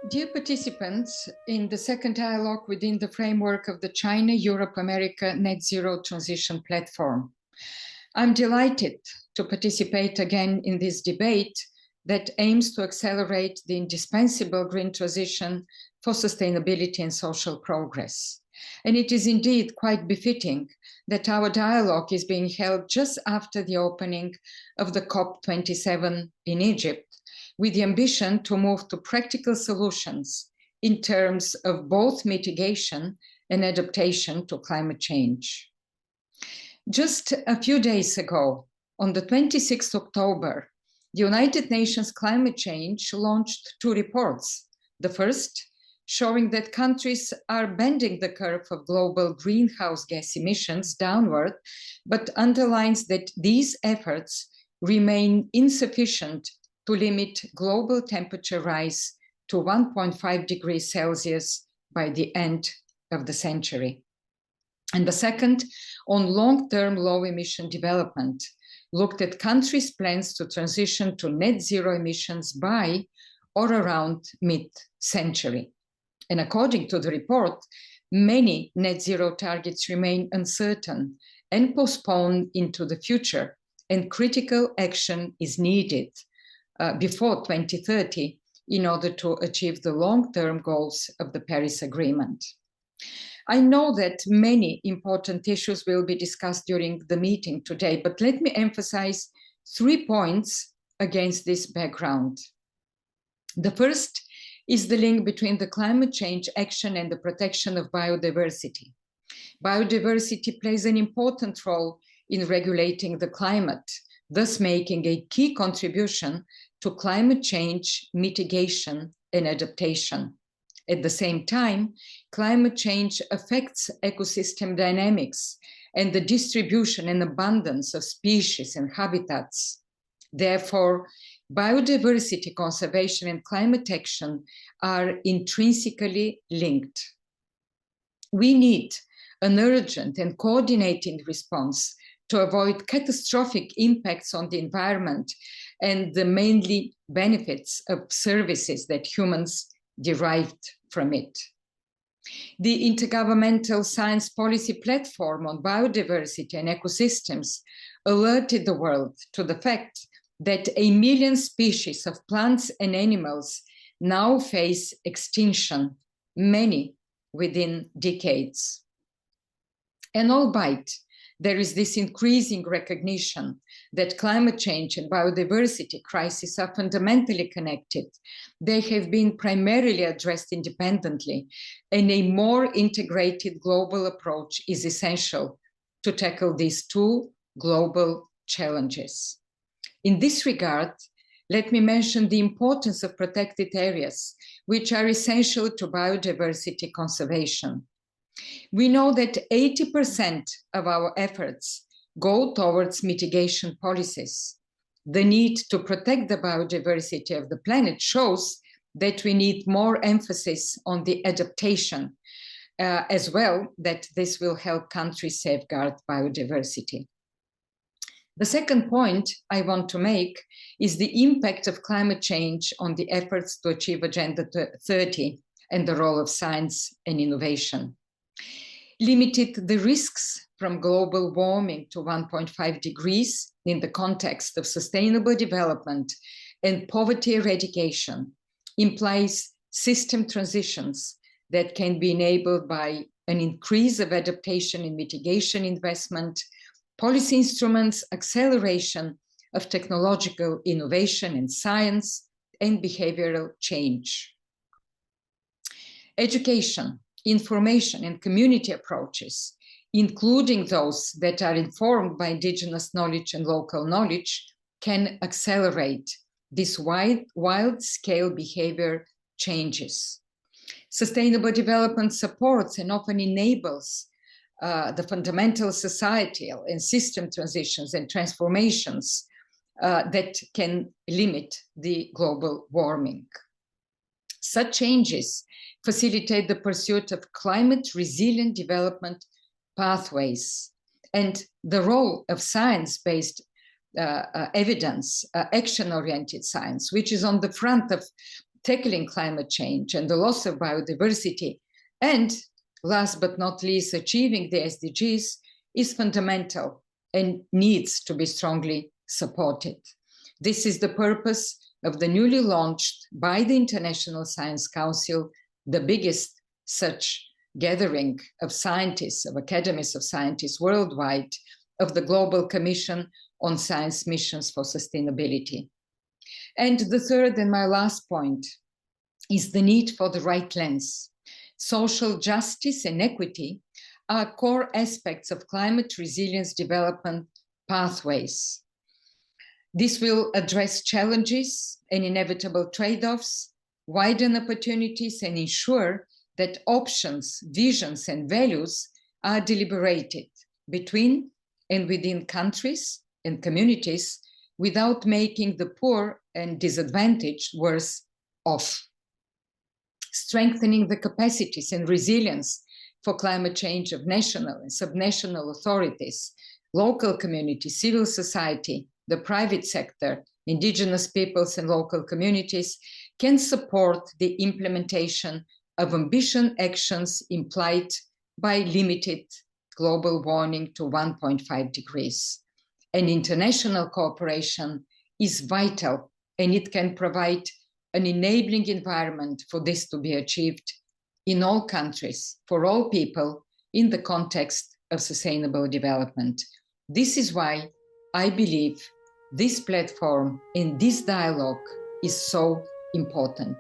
Dear participants, in the second dialogue within the framework of the China-Europe-America Net Zero Transition Platform, I'm delighted to participate again in this debate that aims to accelerate the indispensable green transition for sustainability and social progress. And it is indeed quite befitting that our dialogue is being held just after the opening of the COP27 in Egypt, with the ambition to move to practical solutions in terms of both mitigation and adaptation to climate change. Just a few days ago, on the 26th October, the United Nations Climate Change launched two reports. The first, showing that countries are bending the curve of global greenhouse gas emissions downward, but underlines that these efforts remain insufficient to limit global temperature rise to 1.5 degrees Celsius by the end of the century. And the second, on long-term low-emission development, looked at countries' plans to transition to net zero emissions by or around mid-century. And according to the report, many net zero targets remain uncertain and postponed into the future, and critical action is needed before 2030 in order to achieve the long-term goals of the Paris Agreement. I know that many important issues will be discussed during the meeting today, but let me emphasize 3 points against this background. The first is the link between the climate change action and the protection of biodiversity. Biodiversity plays an important role in regulating the climate, thus making a key contribution to climate change mitigation and adaptation. At the same time, climate change affects ecosystem dynamics and the distribution and abundance of species and habitats. Therefore, biodiversity conservation and climate action are intrinsically linked. We need an urgent and coordinated response to avoid catastrophic impacts on the environment and the mainly benefits of services that humans derived from it. The Intergovernmental Science Policy Platform on Biodiversity and Ecosystems alerted the world to the fact that 1 million species of plants and animals now face extinction, many within decades. And albeit there is this increasing recognition that climate change and biodiversity crises are fundamentally connected, they have been primarily addressed independently, and a more integrated global approach is essential to tackle these two global challenges. In this regard, let me mention the importance of protected areas, which are essential to biodiversity conservation. We know that 80% of our efforts go towards mitigation policies. The need to protect the biodiversity of the planet shows that we need more emphasis on the adaptation as well, that this will help countries safeguard biodiversity. The second point I want to make is the impact of climate change on the efforts to achieve Agenda 30 and the role of science and innovation. Limited the risks from global warming to 1.5 degrees in the context of sustainable development and poverty eradication implies system transitions that can be enabled by an increase of adaptation and mitigation investment, policy instruments, acceleration of technological innovation in science, and behavioral change. Education, information, and community approaches, including those that are informed by indigenous knowledge and local knowledge, can accelerate these wide-scale behavior changes. Sustainable development supports and often enables the fundamental societal and system transitions and transformations that can limit the global warming. Such changes facilitate the pursuit of climate-resilient development pathways, and the role of science-based evidence, action-oriented science, which is on the front of tackling climate change and the loss of biodiversity, and last but not least, achieving the SDGs is fundamental and needs to be strongly supported. This is the purpose of the newly launched by the International Science Council, the biggest such gathering of scientists, of academies of scientists worldwide, of the Global Commission on Science Missions for Sustainability. And the third and my last point is the need for the right lens. Social justice and equity are core aspects of climate resilience development pathways. This will address challenges and inevitable trade-offs, widen opportunities, and ensure that options, visions, and values are deliberated between and within countries and communities without making the poor and disadvantaged worse off. Strengthening the capacities and resilience for climate change of national and subnational authorities, local communities, civil society, the private sector, indigenous peoples and local communities can support the implementation of ambitious actions implied by limited global warming to 1.5 degrees. And international cooperation is vital, and it can provide an enabling environment for this to be achieved in all countries, for all people, in the context of sustainable development. This is why I believe this platform and this dialogue is so important.